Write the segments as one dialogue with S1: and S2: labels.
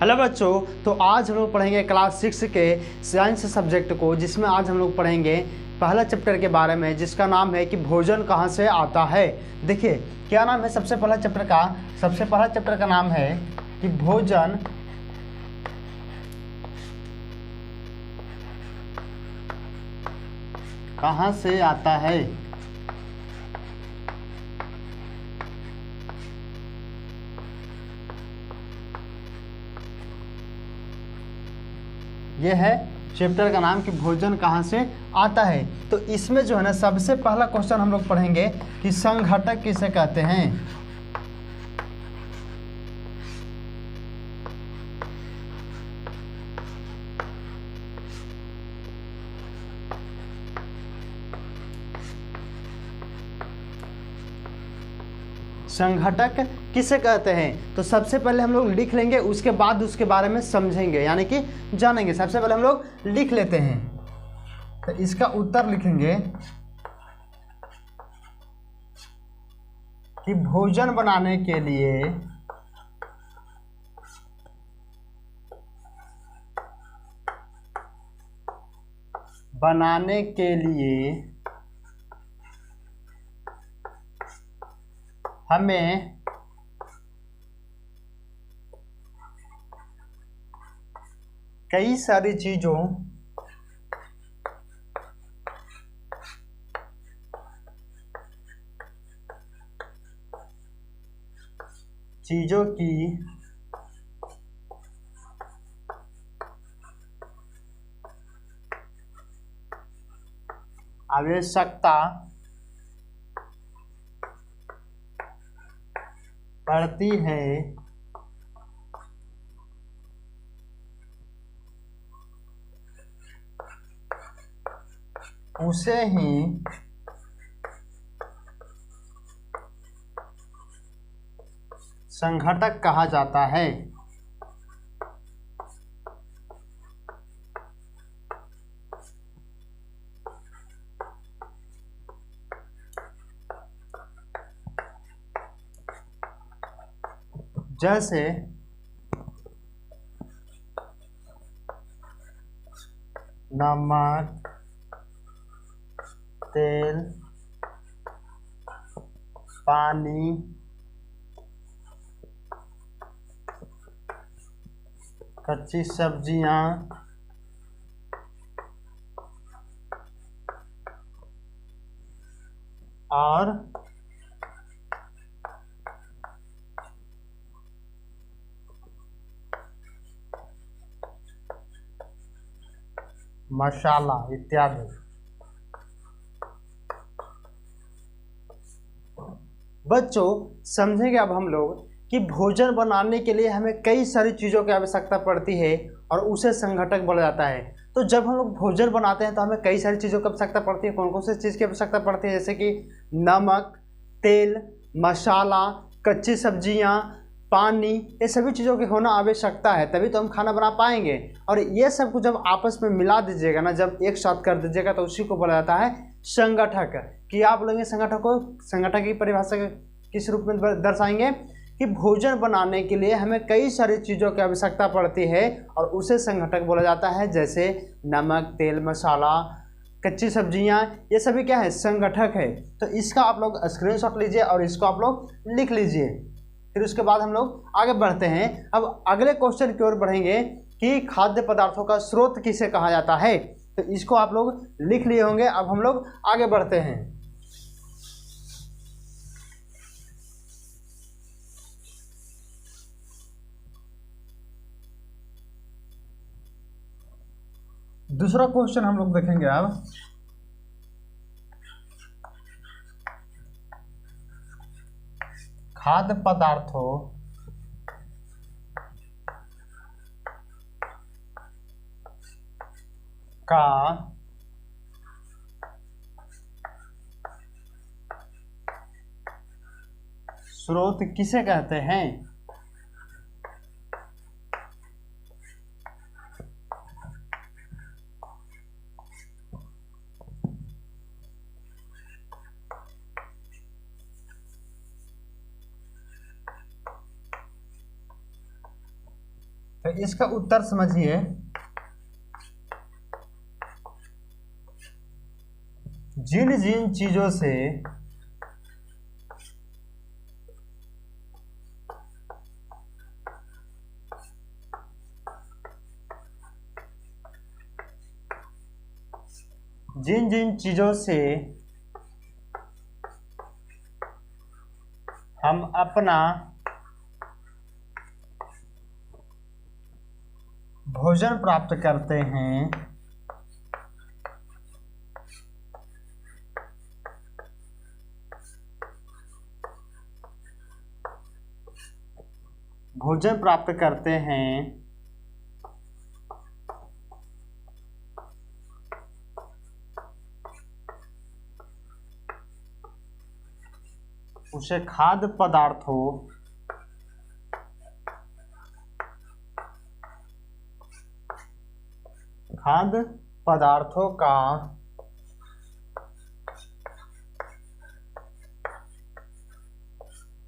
S1: Hello बच्चों, तो आज हम लोग पढ़ेंगे क्लास 6 के साइंस सब्जेक्ट को, जिसमें आज हम लोग पढ़ेंगे पहला चैप्टर के बारे में, जिसका नाम है कि भोजन कहाँ से आता है। देखिए क्या नाम है सबसे पहला चैप्टर का नाम है कि भोजन कहाँ से आता है। यह है चैप्टर का नाम कि भोजन कहाँ से आता है। तो इसमें जो है ना सबसे पहला क्वेश्चन हम लोग पढ़ेंगे कि संघटक किसे कहते हैं। संघटक किसे कहते हैं, तो सबसे पहले हम लोग लिख लेंगे, उसके बाद उसके बारे में समझेंगे यानी कि जानेंगे। सबसे पहले हम लोग लिख लेते हैं, तो इसका उत्तर लिखेंगे कि भोजन बनाने के लिए हमें कई सारी चीज़ों की आवश्यकता पड़ती है, उसे ही संघटक कहा जाता है। जैसे नमक, तेल, पानी, कच्ची सब्जियां, और मसाला इत्यादि। बच्चों समझेंगे अब हम लोग कि भोजन बनाने के लिए हमें कई सारी चीज़ों की आवश्यकता पड़ती है और उसे संघटक बोला जाता है। तो जब हम लोग भोजन बनाते हैं तो हमें कई सारी चीज़ों की आवश्यकता पड़ती है। कौन कौन सी चीज़ की आवश्यकता पड़ती है, जैसे कि नमक, तेल, मसाला, कच्ची सब्जियां, पानी, ये सभी चीज़ों की होना आवश्यकता है, तभी तो हम खाना बना पाएंगे। और ये सब कुछ जब आपस में मिला दीजिएगा ना, जब एक साथ कर दीजिएगा, तो उसी को बोला जाता है संगठक। कि आप लोग संगठक की परिभाषा किस रूप में दर्शाएंगे कि भोजन बनाने के लिए हमें कई सारी चीज़ों की आवश्यकता पड़ती है और उसे संगठक बोला जाता है। जैसे नमक, तेल, मसाला, कच्ची सब्जियां, ये सभी क्या है, संगठक है। तो इसका आप लोग स्क्रीनशॉट लीजिए और इसको आप लोग लिख लीजिए। फिर उसके बाद हम लोग आगे बढ़ते हैं। अब अगले क्वेश्चन की ओर बढ़ेंगे कि खाद्य पदार्थों का स्रोत किसे कहा जाता है। तो इसको आप लोग लिख लिए होंगे। अब हम लोग आगे बढ़ते हैं। दूसरा क्वेश्चन हम लोग देखेंगे अब। खाद्य पदार्थों का स्रोत किसे कहते हैं। तो इसका उत्तर समझिए, जिन जिन चीजों से जिन जिन चीजों से हम अपना भोजन प्राप्त करते हैं, भोजन प्राप्त करते हैं, उसे खाद्य पदार्थों का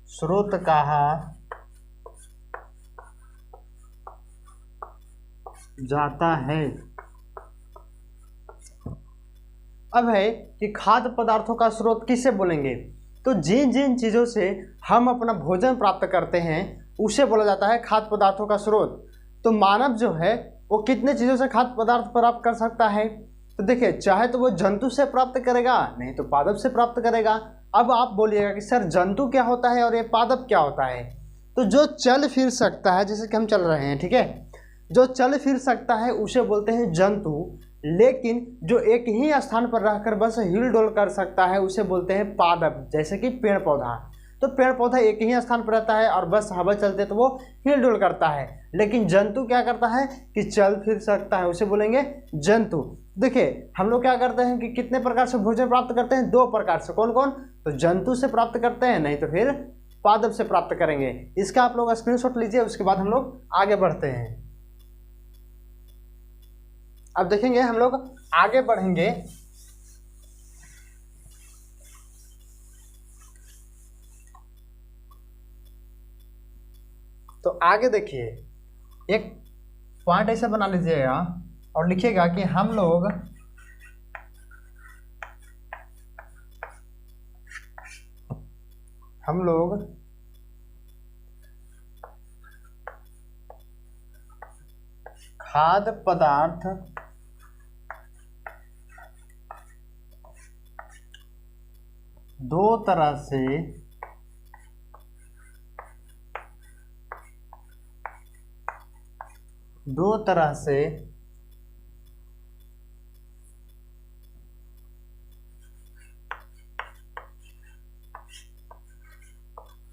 S1: स्रोत कहा जाता है। अब है कि खाद्य पदार्थों का स्रोत किसे बोलेंगे, तो जिन जिन चीज़ों से हम अपना भोजन प्राप्त करते हैं उसे बोला जाता है खाद्य पदार्थों का स्रोत। तो मानव जो है वो कितने चीज़ों से खाद्य पदार्थ प्राप्त कर सकता है, तो देखिए चाहे तो वो जंतु से प्राप्त करेगा, नहीं तो पादप से प्राप्त करेगा। अब आप बोलिएगा कि सर जंतु क्या होता है और ये पादप क्या होता है, तो जो चल फिर सकता है, जैसे कि हम चल रहे हैं, ठीक है, जो चल फिर सकता है उसे बोलते हैं जंतु, लेकिन जो एक ही स्थान पर रहकर बस हिल डोल कर सकता है उसे बोलते हैं पादप, जैसे कि पेड़ पौधा। तो पेड़ पौधा एक ही स्थान पर रहता है और बस हवा चलते तो वो हिल डोल करता है, लेकिन जंतु क्या करता है कि चल फिर सकता है, उसे बोलेंगे जंतु। देखिए हम लोग क्या करते हैं कि कितने प्रकार से भोजन प्राप्त करते हैं, 2 प्रकार से। कौन कौन, तो जंतु से प्राप्त करते हैं, नहीं तो फिर पादप से प्राप्त करेंगे। इसका आप लोग स्क्रीनशॉट लीजिए, उसके बाद हम लोग आगे बढ़ते हैं। अब देखेंगे हम लोग आगे बढ़ेंगे, तो आगे देखिए एक पॉइंट ऐसा बना लीजिएगा और लिखिएगा कि हम लोग खाद्य पदार्थ दो तरह से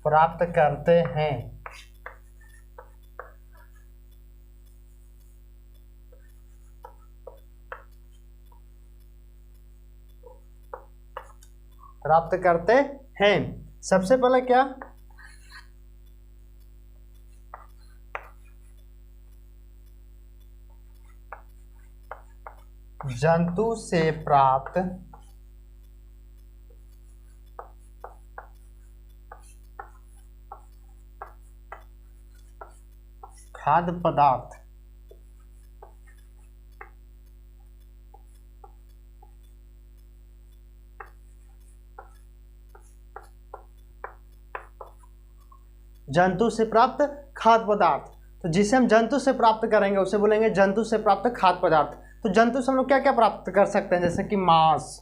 S1: प्राप्त करते हैं। प्राप्त करते हैं सबसे पहले क्या, जंतु से प्राप्त खाद्य पदार्थ, जंतु से प्राप्त खाद्य पदार्थ। तो जिसे हम जंतु से प्राप्त करेंगे उसे बोलेंगे जंतु से प्राप्त खाद्य पदार्थ। तो जंतु से हम लोग क्या क्या प्राप्त कर सकते हैं, जैसे कि मांस।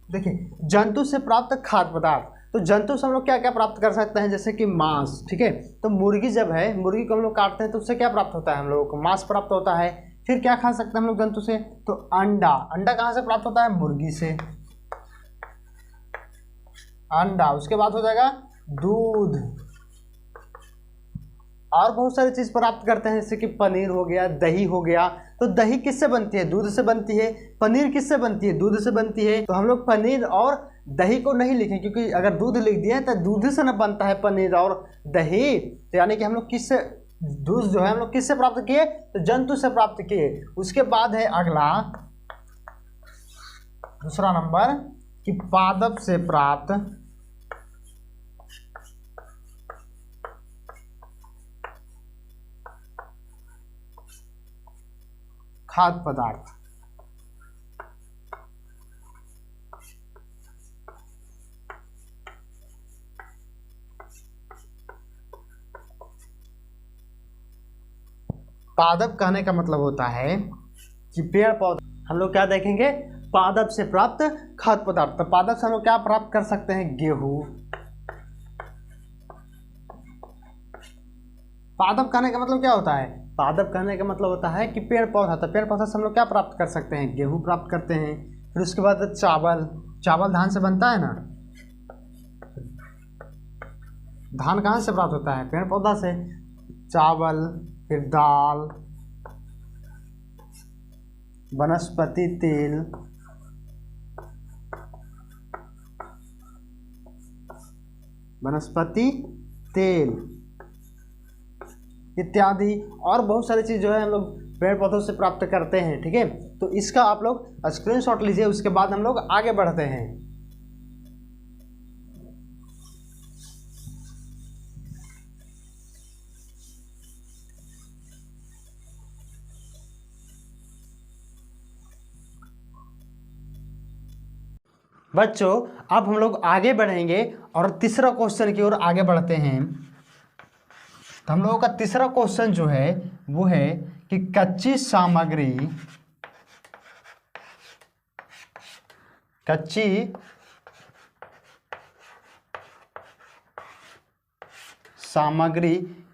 S1: देखिए जंतु से प्राप्त खाद्य पदार्थ, तो जंतु से हम लोग क्या क्या प्राप्त कर सकते हैं, जैसे कि मांस, ठीक है। तो मुर्गी जब है, मुर्गी को हम लोग काटते हैं तो उससे क्या प्राप्त होता है, हम लोगों को मांस प्राप्त होता है। फिर क्या खा सकते हैं हम लोग जंतु से, तो अंडा। अंडा कहाँ से प्राप्त होता है, मुर्गी से, अंडा। उसके बाद हो जाएगा दूध, और बहुत सारी चीज प्राप्त करते हैं, जैसे कि पनीर हो गया, दही हो गया। तो दही किससे बनती है, दूध से बनती है। पनीर किससे बनती है, दूध से बनती है। तो हम लोग पनीर और दही को नहीं लिखें, क्योंकि अगर दूध लिख दिए तो दूध से न बनता है पनीर और दही। तो यानी कि हम लोग किससे, दूध जो है हम लोग किससे प्राप्त किए, तो जंतु से प्राप्त किए। उसके बाद है अगला दूसरा नंबर कि पादप से प्राप्त खाद्य पदार्थ। पादप कहने का मतलब होता है कि पेड़ पौधा, हम लोग क्या देखेंगे, पादप से प्राप्त खाद्य पदार्थ। तो पादप से हम लोग क्या प्राप्त कर सकते हैं, गेहूं। पादप कहने का मतलब क्या होता है, पादप कहने का मतलब होता है कि पेड़ पौधा। तो पेड़ पौधा से हम लोग क्या प्राप्त कर सकते हैं, गेहूं प्राप्त करते हैं। फिर उसके बाद चावल, चावल धान से बनता है ना, धान कहाँ से प्राप्त होता है, पेड़ पौधा से। चावल, फिर दाल, वनस्पति तेल, वनस्पति तेल इत्यादि और बहुत सारी चीज़ जो है हम लोग पेड़ पौधों से प्राप्त करते हैं। ठीक है, तो इसका आप लोग स्क्रीनशॉट लीजिए, उसके बाद हम लोग आगे बढ़ते हैं। बच्चों अब हम लोग आगे बढ़ेंगे और तीसरा क्वेश्चन की ओर आगे बढ़ते हैं। तो हम लोगों का तीसरा क्वेश्चन जो है वो है कि कच्ची सामग्री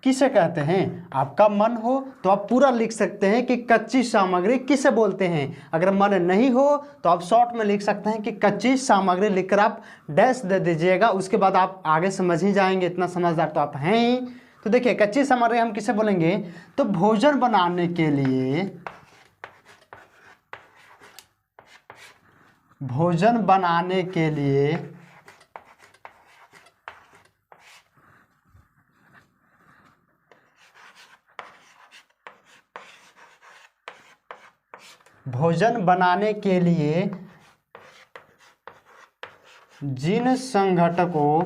S1: किसे कहते हैं। आपका मन हो तो आप पूरा लिख सकते हैं कि कच्ची सामग्री किसे बोलते हैं। अगर मन नहीं हो तो आप शॉर्ट में लिख सकते हैं कि कच्ची सामग्री लिखकर आप डैश दे दीजिएगा। उसके बाद आप आगे समझ ही जाएंगे, इतना समझदार तो आप हैं ही। तो देखिए कच्ची सामग्री हम किसे बोलेंगे, तो भोजन बनाने के लिए, भोजन बनाने के लिए भोजन बनाने के लिए जिन संघटकों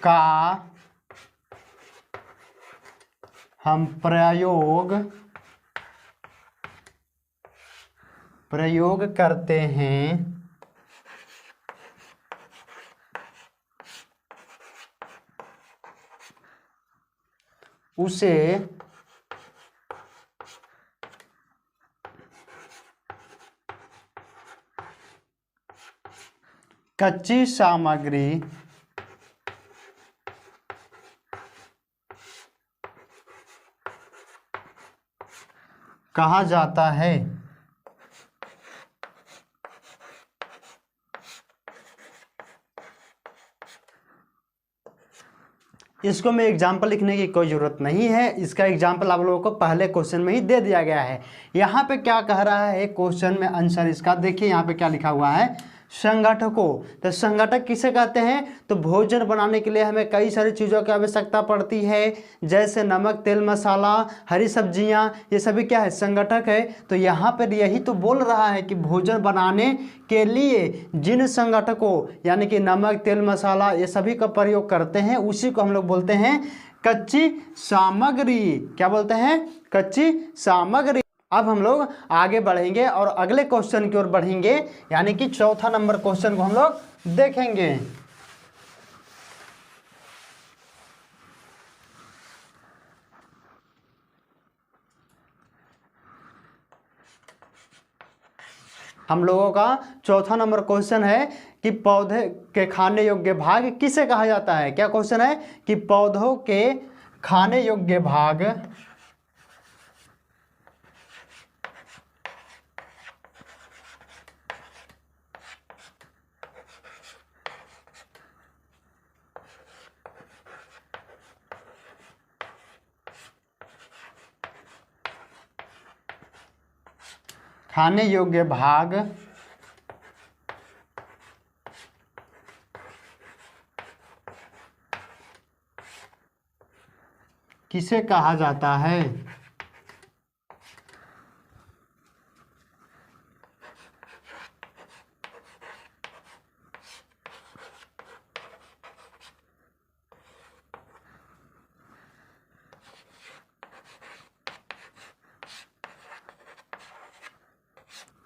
S1: का हम प्रयोग करते हैं उसे कच्ची सामग्री कहा जाता है। इसको में एग्जाम्पल लिखने की कोई ज़रूरत नहीं है, इसका एग्जाम्पल आप लोगों को पहले क्वेश्चन में ही दे दिया गया है। यहाँ पे क्या कह रहा है क्वेश्चन में आंसर इसका, देखिए यहाँ पे क्या लिखा हुआ है, संगठकों। तो संगठक किसे कहते हैं, तो भोजन बनाने के लिए हमें कई सारी चीज़ों की आवश्यकता पड़ती है, जैसे नमक, तेल, मसाला, हरी सब्जियां, ये सभी क्या है, संगठक है। तो यहाँ पर यही तो बोल रहा है कि भोजन बनाने के लिए जिन संगठकों यानी कि नमक, तेल, मसाला ये सभी का प्रयोग करते हैं उसी को हम लोग बोलते हैं कच्ची सामग्री। क्या बोलते हैं, कच्ची सामग्री। अब हम लोग आगे बढ़ेंगे और अगले क्वेश्चन की ओर बढ़ेंगे, यानी कि चौथा नंबर क्वेश्चन को हम लोग देखेंगे। हम लोगों का चौथा नंबर क्वेश्चन है कि पौधे के खाने योग्य भाग किसे कहा जाता है। क्या क्वेश्चन है कि पौधों के खाने योग्य भाग खाने योग्य भाग किसे कहा जाता है।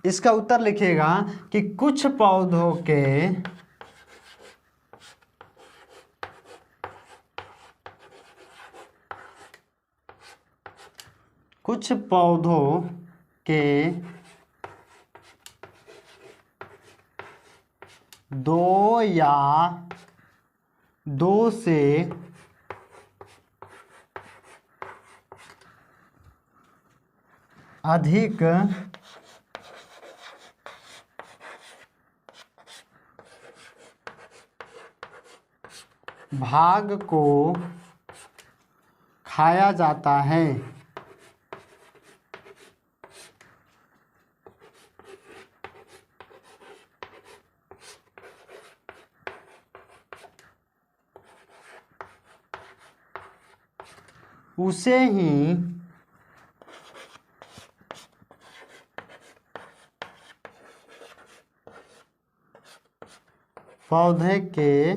S1: इसका उत्तर लिखिएगा कि कुछ पौधों के दो या दो से अधिक भाग को खाया जाता है। उसे ही पौधे के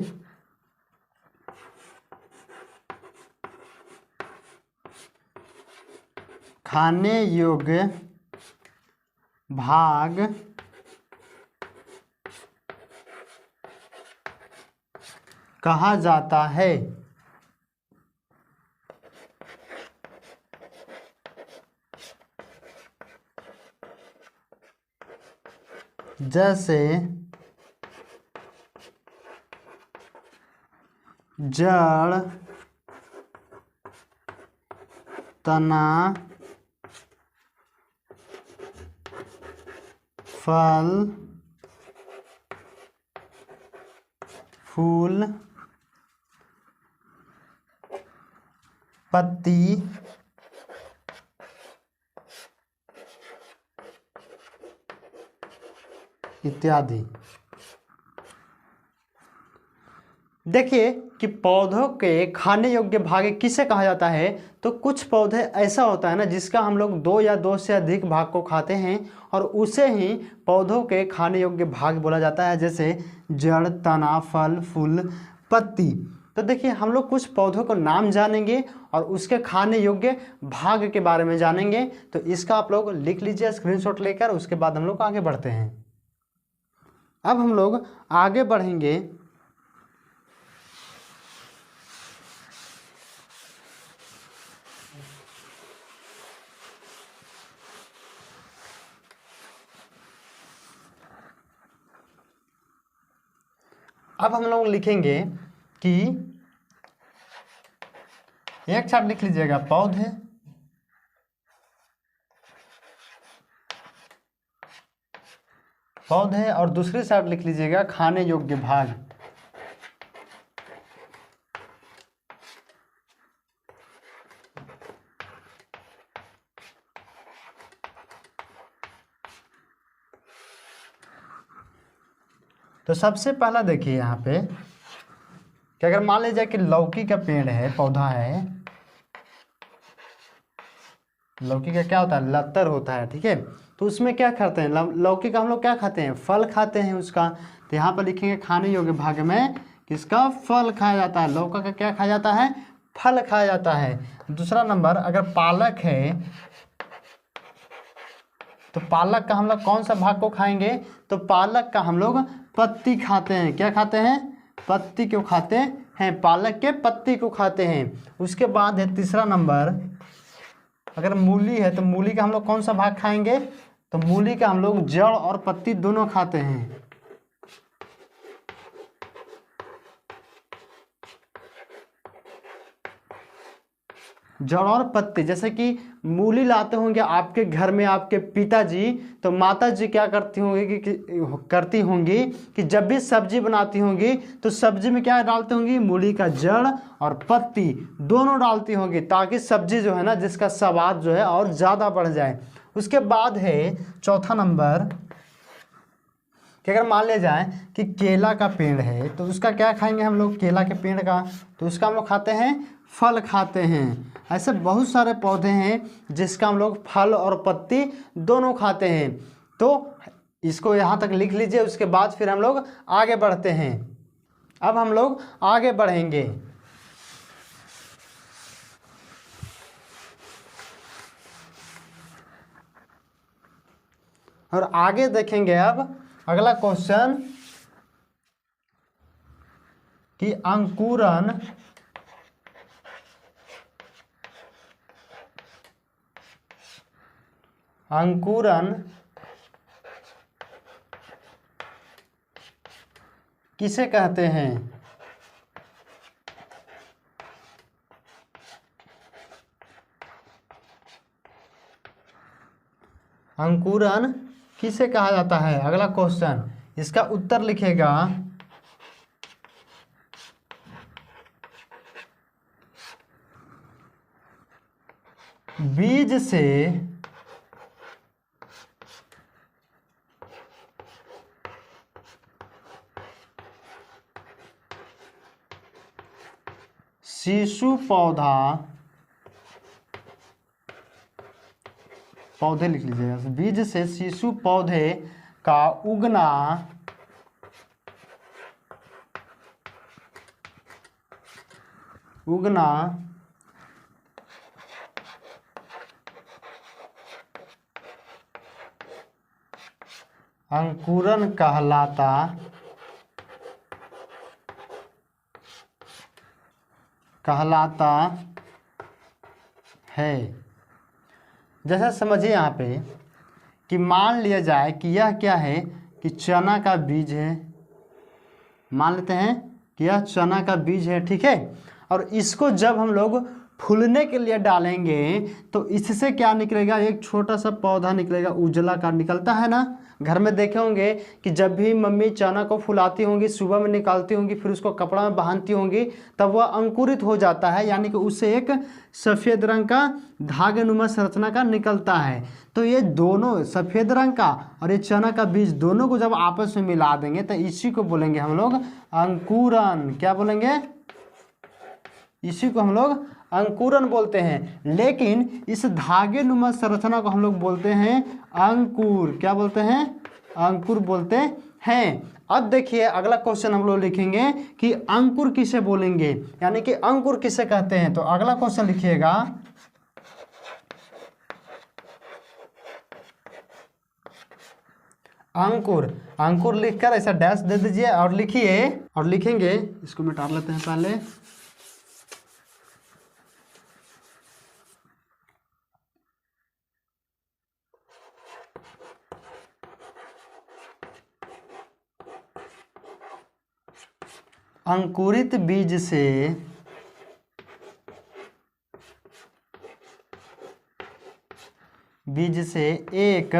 S1: खाने योग्य भाग कहा जाता है। जैसे जड़, तना, फल, फूल, पत्ती, इत्यादि। देखिए कि पौधों के खाने योग्य भाग किसे कहा जाता है। तो कुछ पौधे ऐसा होता है ना जिसका हम लोग दो या दो से अधिक भाग को खाते हैं और उसे ही पौधों के खाने योग्य भाग बोला जाता है। जैसे जड़, तना, फल, फूल, पत्ती। तो देखिए हम लोग कुछ पौधों को नाम जानेंगे और उसके खाने योग्य भाग के बारे में जानेंगे। तो इसका आप लोग लिख लीजिए स्क्रीनशॉट लेकर, उसके बाद हम लोग आगे बढ़ते हैं। अब हम लोग आगे बढ़ेंगे। अब हम लोग लिखेंगे कि एक साथ लिख लीजिएगा पौधे, पौधे और दूसरी साइड लिख लीजिएगा खाने योग्य भाग। तो सबसे पहला देखिए यहाँ पे कि अगर मान लीजिए कि लौकी का पेड़ है, पौधा है, लौकी का क्या होता है, लतर होता है, ठीक है। तो उसमें क्या खाते हैं, लौकी का हम लोग क्या खाते हैं, फल खाते हैं उसका। तो यहाँ पर लिखेंगे खाने योग्य भाग में किसका, फल खाया जाता है। लौका का क्या खाया जाता है, फल खाया जाता है। दूसरा नंबर अगर पालक है तो पालक का हम लोग कौन सा भाग को खाएंगे, तो पालक का हम लोग पत्ती खाते हैं। क्या खाते हैं, पत्ती को खाते हैं, पालक के पत्ती को खाते हैं। उसके बाद है तीसरा नंबर, अगर मूली है तो मूली का हम लोग कौन सा भाग खाएंगे, तो मूली का हम लोग जड़ और पत्ती दोनों खाते हैं। जड़ और पत्ती, जैसे कि मूली लाते होंगे आपके घर में आपके पिताजी, तो माता जी क्या करती होंगी कि जब भी सब्जी बनाती होंगी तो सब्जी में क्या डालती होंगी, मूली का जड़ और पत्ती दोनों डालती होंगी, ताकि सब्जी जो है ना जिसका स्वाद जो है और ज़्यादा बढ़ जाए। उसके बाद है चौथा नंबर कि अगर मान लिया जाए कि केला का पेड़ है तो उसका क्या खाएंगे हम लोग, केला के पेड़ का, तो उसका हम लोग खाते हैं, फल खाते हैं। ऐसे बहुत सारे पौधे हैं जिसका हम लोग फल और पत्ती दोनों खाते हैं। तो इसको यहाँ तक लिख लीजिए, उसके बाद फिर हम लोग आगे बढ़ते हैं। अब हम लोग आगे बढ़ेंगे। और आगे देखेंगे अब अगला क्वेश्चन कि अंकुरन किसे कहते हैं? अंकुरन किसे कहा जाता है? अगला क्वेश्चन, इसका उत्तर लिखेगा बीज से शिशु पौधे लिख लीजिएगा। बीज से शिशु पौधे का उगना अंकुरन कहलाता है। जैसा समझिए यहाँ पे कि मान लिया जाए कि यह क्या है कि चना का बीज है। मान लेते हैं कि यह चना का बीज है, ठीक है। और इसको जब हम लोग फूलने के लिए डालेंगे तो इससे क्या निकलेगा? एक छोटा सा पौधा निकलेगा, उजला का निकलता है ना। घर में देखे होंगे कि जब भी मम्मी चना को फुलाती होंगी, सुबह में निकालती होंगी, फिर उसको कपड़ा में बांधती होंगी, तब वह अंकुरित हो जाता है, यानी कि उससे एक सफ़ेद रंग का धागेनुमा संरचना का निकलता है। तो ये दोनों सफ़ेद रंग का और ये चना का बीज दोनों को जब आपस में मिला देंगे तो इसी को बोलेंगे हम लोग अंकुरन। क्या बोलेंगे? इसी को हम लोग अंकुरन बोलते हैं। लेकिन इस धागेनुमा संरचना को हम लोग बोलते हैं अंकुर। क्या बोलते हैं? अंकुर बोलते हैं। अब देखिए अगला क्वेश्चन हम लोग लिखेंगे कि अंकुर किसे बोलेंगे, यानी कि अंकुर किसे कहते हैं। तो अगला क्वेश्चन लिखिएगा अंकुर लिखकर ऐसा डैश दे दीजिए और लिखिए और लिखेंगे। इसको मिटा लेते हैं पहले। अंकुरित बीज से एक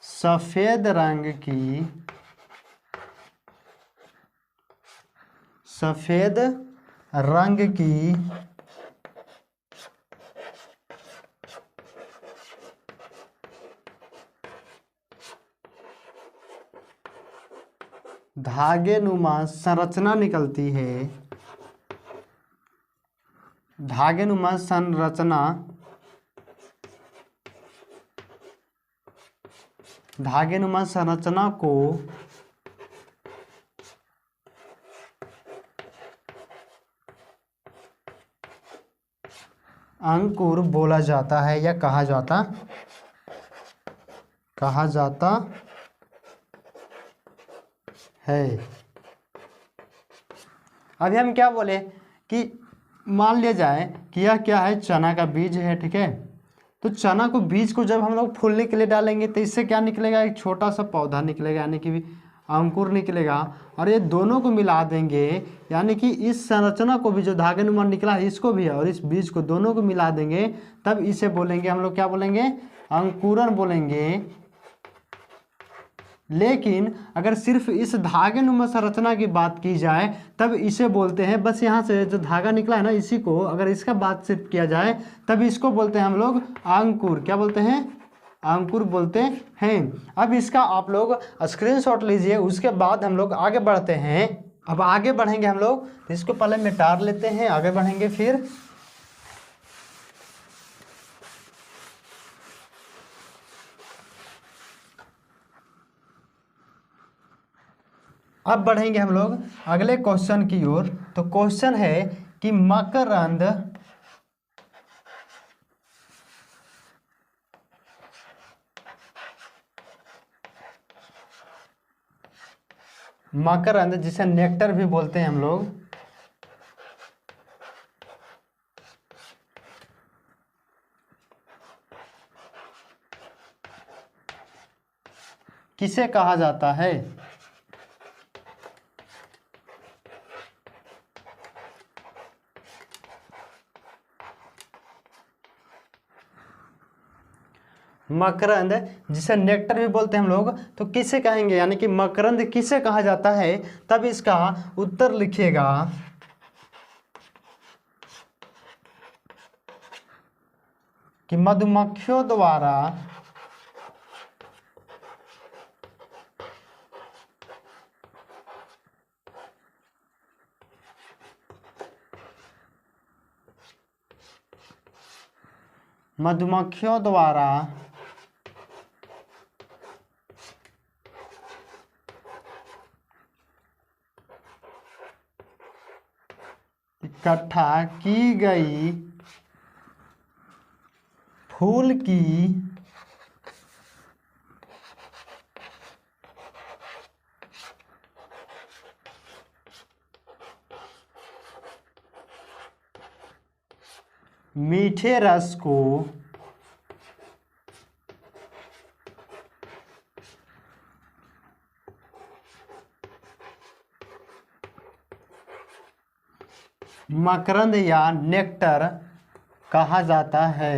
S1: सफेद रंग की धागेनुमा संरचना निकलती है। धागेनुमा संरचना को अंकुर बोला जाता है या कहा जाता है। अभी हम क्या बोले कि मान लिया जाए कि यह क्या है? चना का बीज है, ठीक है। तो चना को बीज को जब हम लोग फूलने के लिए डालेंगे तो इससे क्या निकलेगा? एक छोटा सा पौधा निकलेगा, यानी कि अंकुर निकलेगा। और ये दोनों को मिला देंगे, यानी कि इस संरचना को भी जो धागेनुमा निकला है इसको भी और इस बीज को दोनों को मिला देंगे, तब इसे बोलेंगे हम लोग क्या बोलेंगे? अंकुरन बोलेंगे। लेकिन अगर सिर्फ इस धागेनुमा संरचना की बात की जाए तब इसे बोलते हैं, बस यहाँ से जो धागा निकला है ना इसी को अगर इसका बात सिर्फ किया जाए तब इसको बोलते हैं हम लोग अंकुर। क्या बोलते हैं? अंकुर बोलते हैं। अब इसका आप लोग स्क्रीनशॉट लीजिए, उसके बाद हम लोग आगे बढ़ते हैं। अब आगे बढ़ेंगे हम लोग, तो इसको पहले मिटा लेते हैं, आगे बढ़ेंगे फिर। अब बढ़ेंगे हम लोग अगले क्वेश्चन की ओर। तो क्वेश्चन है कि मकरंद जिसे नेक्टर भी बोलते हैं हम लोग, किसे कहा जाता है? मकरंद जिसे नेक्टर भी बोलते हैं हम लोग, तो किसे कहेंगे, यानी कि मकरंद किसे कहा जाता है? तब इसका उत्तर लिखिएगा कि मधुमक्खियों द्वारा मधुमक्खियों द्वारा इकट्ठा की गई फूल की मीठे रस को मकरंद या नेक्टर कहा जाता है।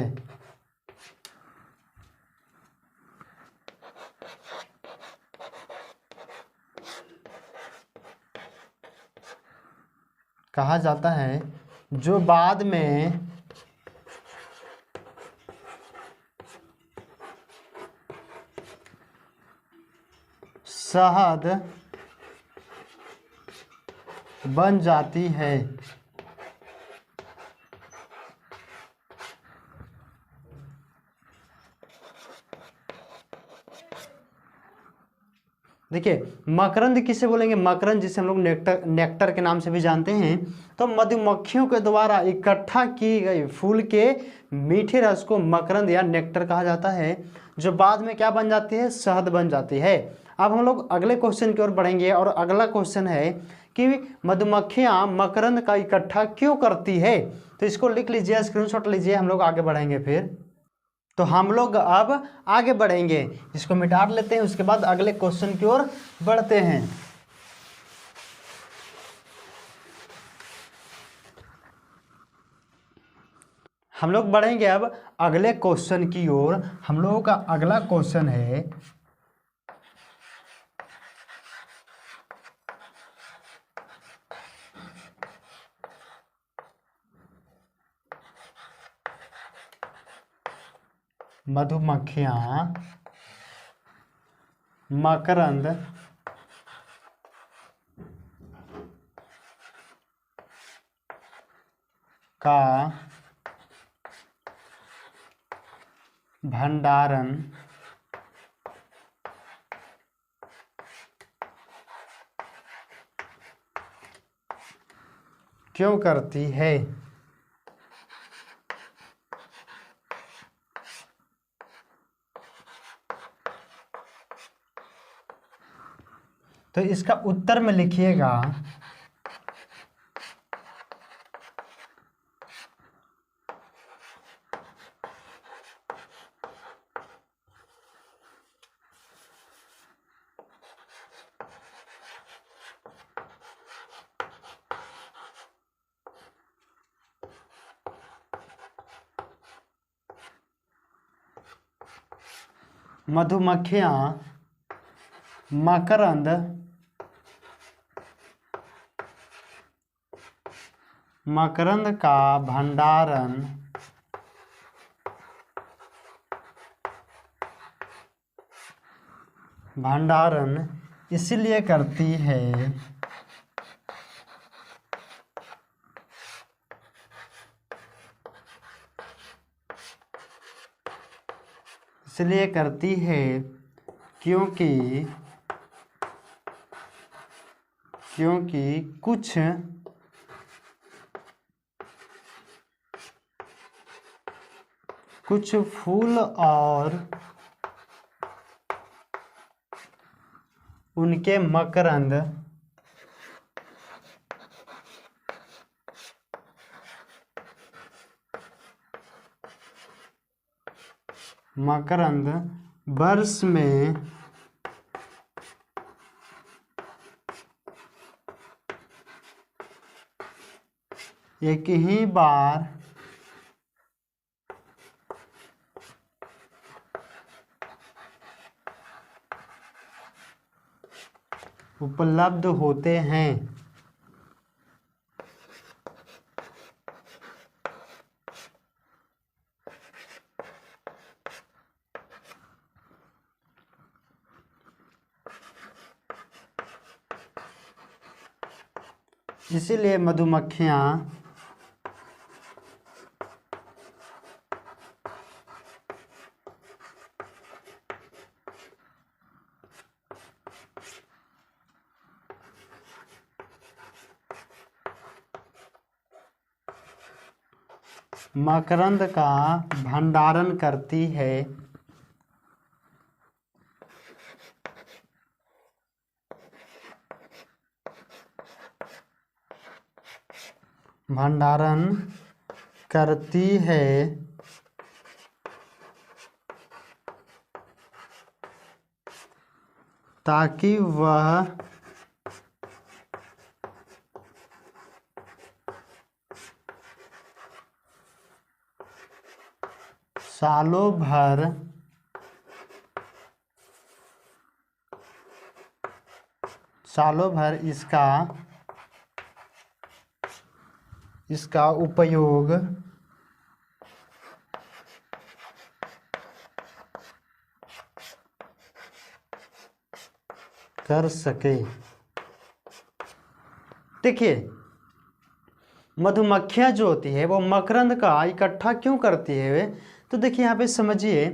S1: कहा जाता है जो बाद में शहद बन जाती है। देखिए मकरंद किसे बोलेंगे? मकरंद जिसे हम लोग नेक्टर के नाम से भी जानते हैं। तो मधुमक्खियों के द्वारा इकट्ठा की गई फूल के मीठे रस को मकरंद या नेक्टर कहा जाता है, जो बाद में क्या बन जाती है? शहद बन जाती है। अब हम लोग अगले क्वेश्चन की ओर बढ़ेंगे और अगला क्वेश्चन है कि मधुमक्खियाँ मकरंद का इकट्ठा क्यों करती है? तो इसको लिख लीजिए, स्क्रीनशॉट लीजिए, हम लोग आगे बढ़ेंगे। फिर तो हम लोग अब आगे बढ़ेंगे, इसको मिटा लेते हैं, उसके बाद अगले क्वेश्चन की ओर बढ़ते हैं। हम लोग बढ़ेंगे अब अगले क्वेश्चन की ओर। हम लोगों का अगला क्वेश्चन है मधुमक्खियाँ मकरंद का भंडारण क्यों करती है? तो इसका उत्तर में लिखिएगा मधुमक्खियाँ मकरंद का भंडारण इसलिए करती है क्योंकि कुछ फूल और उनके मकरंद मकरंद वर्ष में एक ही बार उपलब्ध होते हैं। इसीलिए मधुमक्खियाँ मकरंद का भंडारण करती है। भंडारण करती है ताकि वह सालों भर इसका उपयोग कर सके। देखिए, मधुमक्खियाँ जो होती है वो मकरंद का इकट्ठा क्यों करती है? तो देखिए यहाँ पे समझिए,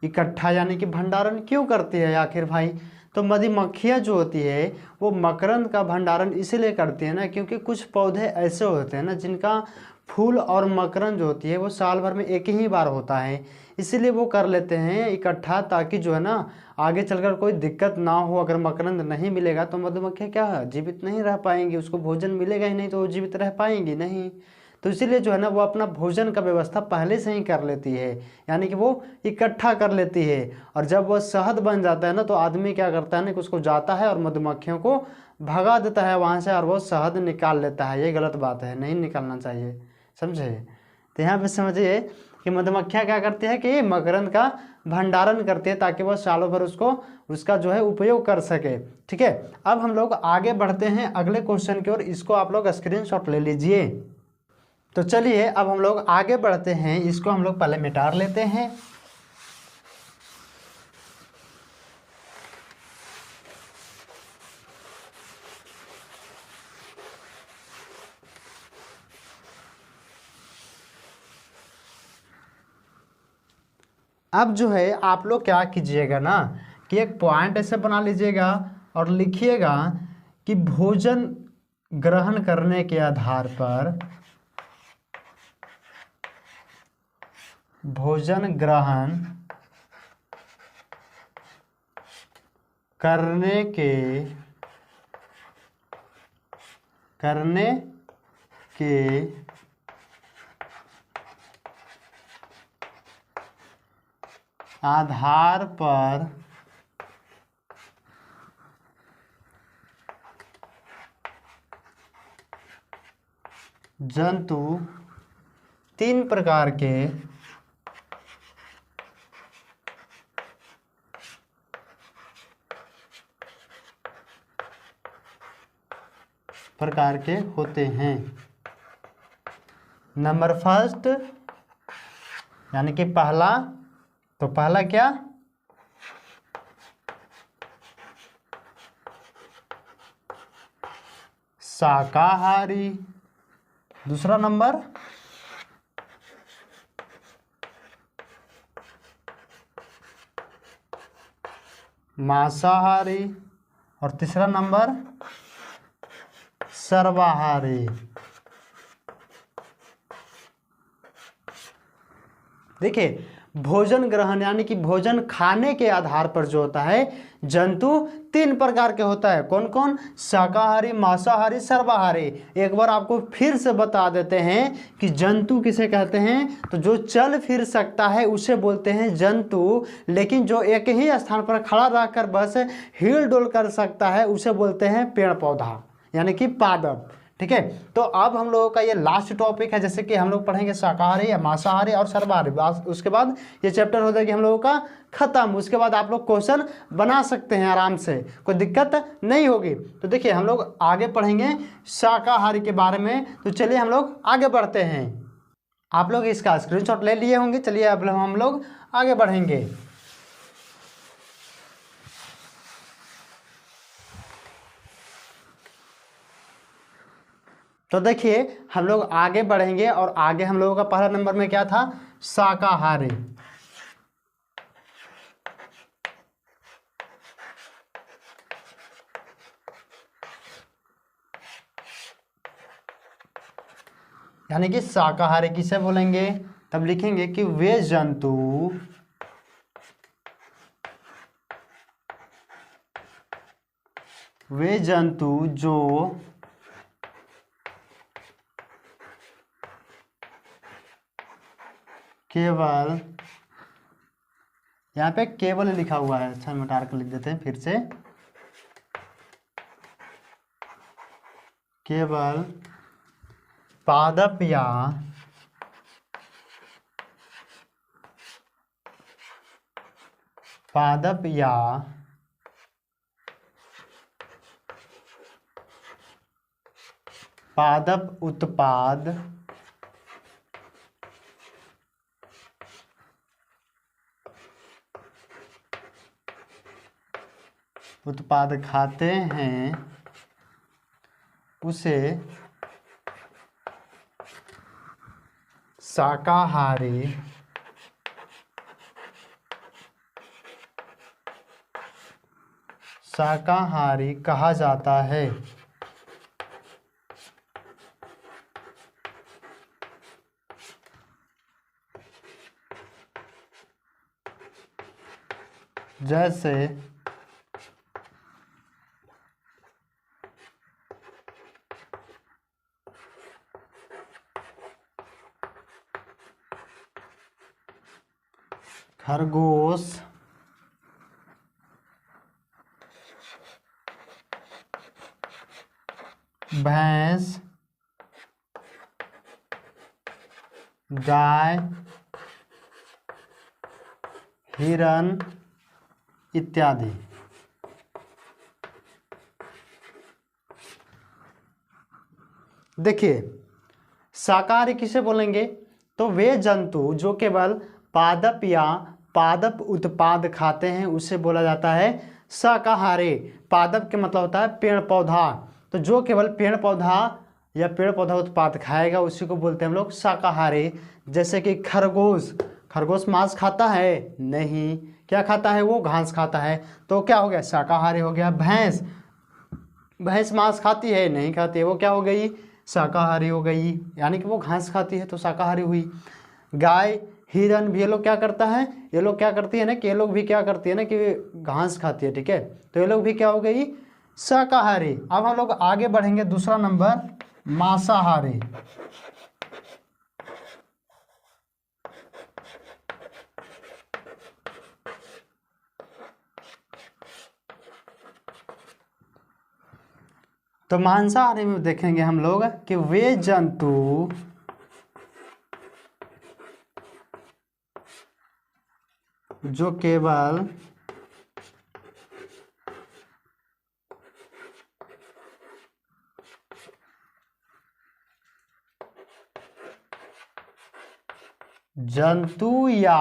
S1: इकट्ठा यानी कि भंडारण क्यों करती है आखिर भाई? तो मधुमक्खियाँ जो होती है वो मकरंद का भंडारण इसीलिए करती है ना, क्योंकि कुछ पौधे ऐसे होते हैं ना जिनका फूल और मकरंद जो होती है वो साल भर में एक ही बार होता है। इसीलिए वो कर लेते हैं इकट्ठा, ताकि जो है ना आगे चलकर कोई दिक्कत ना हो। अगर मकरंद नहीं मिलेगा तो मधुमक्खियाँ क्या जीवित नहीं रह पाएंगी, उसको भोजन मिलेगा ही नहीं तो वो जीवित रह पाएंगी नहीं। तो इसीलिए जो है ना वो अपना भोजन का व्यवस्था पहले से ही कर लेती है, यानी कि वो इकट्ठा कर लेती है। और जब वो शहद बन जाता है ना तो आदमी क्या करता है ना कि उसको जाता है और मधुमक्खियों को भगा देता है वहाँ से और वो शहद निकाल लेता है। ये गलत बात है, नहीं निकालना चाहिए, समझे? तो यहाँ पे समझिए कि मधुमक्खियाँ क्या करती है कि मकरंद का भंडारण करती है ताकि वह सालों भर उसका जो है उपयोग कर सके। ठीक है, अब हम लोग आगे बढ़ते हैं अगले क्वेश्चन की ओर। इसको आप लोग स्क्रीनशॉट ले लीजिए। तो चलिए अब हम लोग आगे बढ़ते हैं, इसको हम लोग पहले मिटा लेते हैं। अब जो है आप लोग क्या कीजिएगा ना कि एक पॉइंट ऐसे बना लीजिएगा और लिखिएगा कि भोजन ग्रहण करने के आधार पर, भोजन ग्रहण करने के आधार पर जंतु 3 प्रकार के होते हैं। नंबर फर्स्ट यानी कि पहला, तो पहला क्या? शाकाहारी। दूसरा नंबर मांसाहारी और तीसरा नंबर सर्वाहारी। देखिए भोजन ग्रहण यानी कि भोजन खाने के आधार पर जो होता है जंतु 3 प्रकार के होता है। कौन कौन? शाकाहारी, मांसाहारी, सर्वाहारी। एक बार आपको फिर से बता देते हैं कि जंतु किसे कहते हैं। तो जो चल फिर सकता है उसे बोलते हैं जंतु, लेकिन जो एक ही स्थान पर खड़ा रहकर बस हिल डुल कर सकता है उसे बोलते हैं पेड़ पौधा यानी कि पादप। ठीक है, तो अब हम लोगों का ये लास्ट टॉपिक है, जैसे कि हम लोग पढ़ेंगे शाकाहारी या मांसाहारी और सर्वाहारी। उसके बाद ये चैप्टर हो जाएगी हम लोगों का खत्म। उसके बाद आप लोग क्वेश्चन बना सकते हैं आराम से, कोई दिक्कत नहीं होगी। तो देखिए हम लोग आगे पढ़ेंगे शाकाहारी के बारे में। तो चलिए हम लोग आगे बढ़ते हैं। आप लोग इसका स्क्रीनशॉट ले लिए होंगे। चलिए अब हम लोग आगे बढ़ेंगे। तो देखिए हम लोग आगे बढ़ेंगे और आगे हम लोगों का पहला नंबर में क्या था? शाकाहारी। यानी कि शाकाहारी किसे बोलेंगे? तब लिखेंगे कि वे जंतु जो केवल, यहाँ पे केवल लिखा हुआ है, अच्छा मिटा कर लिख देते हैं फिर से, केवल पादप या पादप उत्पाद खाते हैं उसे शाकाहारी कहा जाता है। जैसे खरगोश, भैंस, गाय, हिरन इत्यादि। देखिए शाकाहारी किसे बोलेंगे? तो वे जंतु जो केवल पादप या पादप उत्पाद खाते हैं उसे बोला जाता है शाकाहारी। पादप के मतलब होता है पेड़ पौधा, तो जो केवल पेड़ पौधा या पेड़ पौधा उत्पाद खाएगा उसी को बोलते हैं हम लोग शाकाहारी। जैसे कि खरगोश मांस खाता है? नहीं। क्या खाता है? वो घास खाता है, तो क्या हो गया? शाकाहारी हो गया। भैंस मांस खाती है? नहीं खाती है, वो क्या हो गई? शाकाहारी हो गई, यानी कि वो घास खाती है तो शाकाहारी हुई। गाय, हिरन भी ये लोग क्या करता है? ये लोग क्या करती है ना कि ये लोग भी क्या करती है ना कि घास खाती है। ठीक है, तो ये लोग भी क्या हो गई? शाकाहारी। अब हम लोग आगे बढ़ेंगे, दूसरा नंबर मांसाहारी। तो मांसाहारी में देखेंगे हम लोग कि वे जंतु जो केवल जंतु या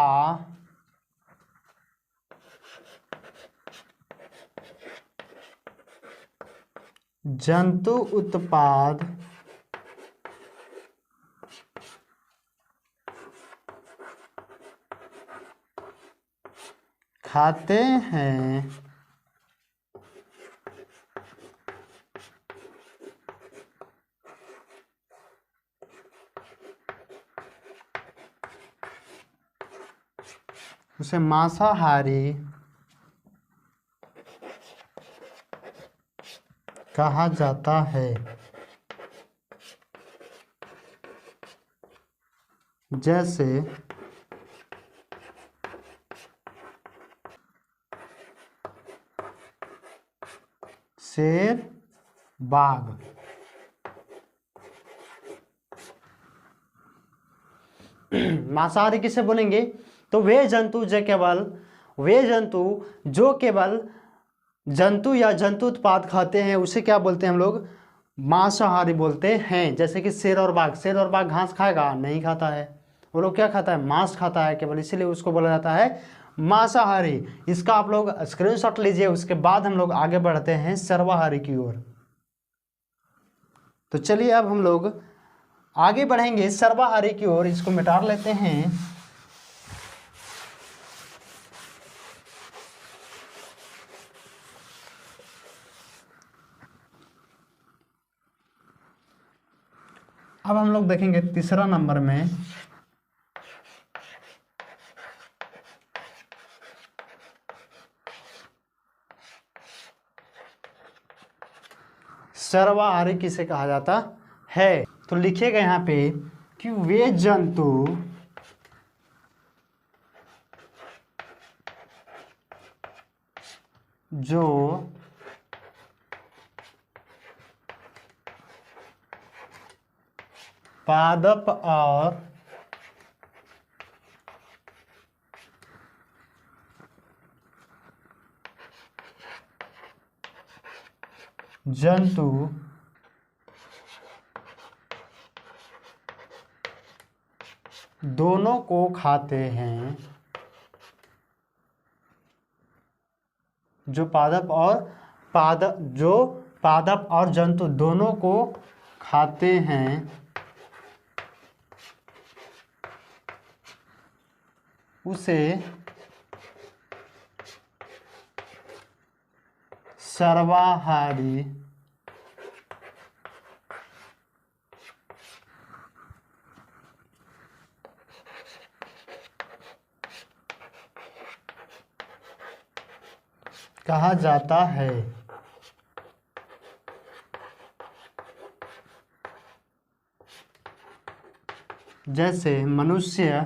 S1: जंतु उत्पाद खाते हैं उसे मांसाहारी कहा जाता है। जैसे शेर, बाघ। मांसाहारी किसे बोलेंगे? तो वे जंतु जो केवल जंतु या जंतु उत्पाद खाते हैं उसे क्या बोलते हैं हम लोग? मांसाहारी बोलते हैं। जैसे कि शेर और बाघ घास खाएगा? नहीं खाता है। वो लोग क्या खाता है? मांस खाता है केवल, इसीलिए उसको बोला जाता है मांसाहारी। इसका आप लोग स्क्रीनशॉट लीजिए। उसके बाद हम लोग आगे बढ़ते हैं सर्वाहारी की ओर। तो चलिए अब हम लोग आगे बढ़ेंगे सर्वाहारी की ओर। इसको मिटा लेते हैं। अब हम लोग देखेंगे तीसरा नंबर में सर्वाहारी किसे कहा जाता है। तो लिखिएगा यहाँ पे कि वे जंतु जो पादप और जंतु दोनों को खाते हैं, जो पादप और जंतु दोनों को खाते हैं, उसे सर्वाहारी कहा जाता है। जैसे मनुष्य,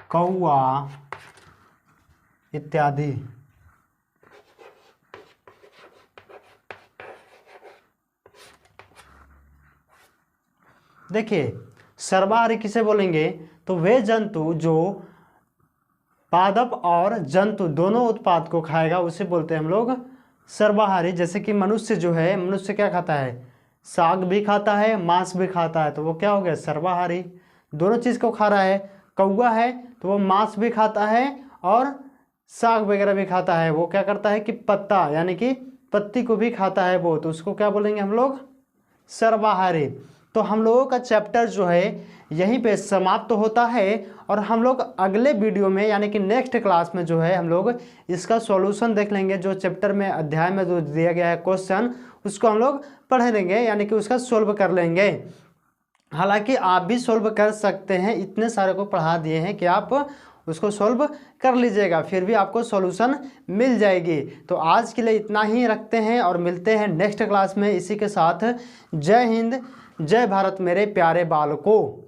S1: कौआ इत्यादि। देखिए सर्वाहारी किसे बोलेंगे? तो वे जंतु जो पादप और जंतु दोनों उत्पाद को खाएगा उसे बोलते हैं हम लोग सर्वाहारी। जैसे कि मनुष्य जो है, मनुष्य क्या खाता है? साग भी खाता है, मांस भी खाता है, तो वो क्या हो गया? सर्वाहारी। दोनों चीज़ को खा रहा है। कौआ है तो वो मांस भी खाता है और साग वगैरह भी खाता है। वो क्या करता है कि पत्ता यानी कि पत्ती को भी खाता है वो, तो उसको क्या बोलेंगे हम लोग? सर्वाहारी। तो हम लोगों का चैप्टर जो है यहीं पे समाप्त होता है और हम लोग अगले वीडियो में यानी कि नेक्स्ट क्लास में जो है हम लोग इसका सॉल्यूशन देख लेंगे। जो चैप्टर में अध्याय में जो दिया गया है क्वेश्चन उसको हम लोग पढ़ लेंगे यानी कि उसका सोल्व कर लेंगे। हालांकि आप भी सोल्व कर सकते हैं, इतने सारे को पढ़ा दिए हैं कि आप उसको सोल्व कर लीजिएगा, फिर भी आपको सॉल्यूशन मिल जाएगी। तो आज के लिए इतना ही रखते हैं और मिलते हैं नेक्स्ट क्लास में। इसी के साथ जय हिंद, जय भारत मेरे प्यारे बालकों।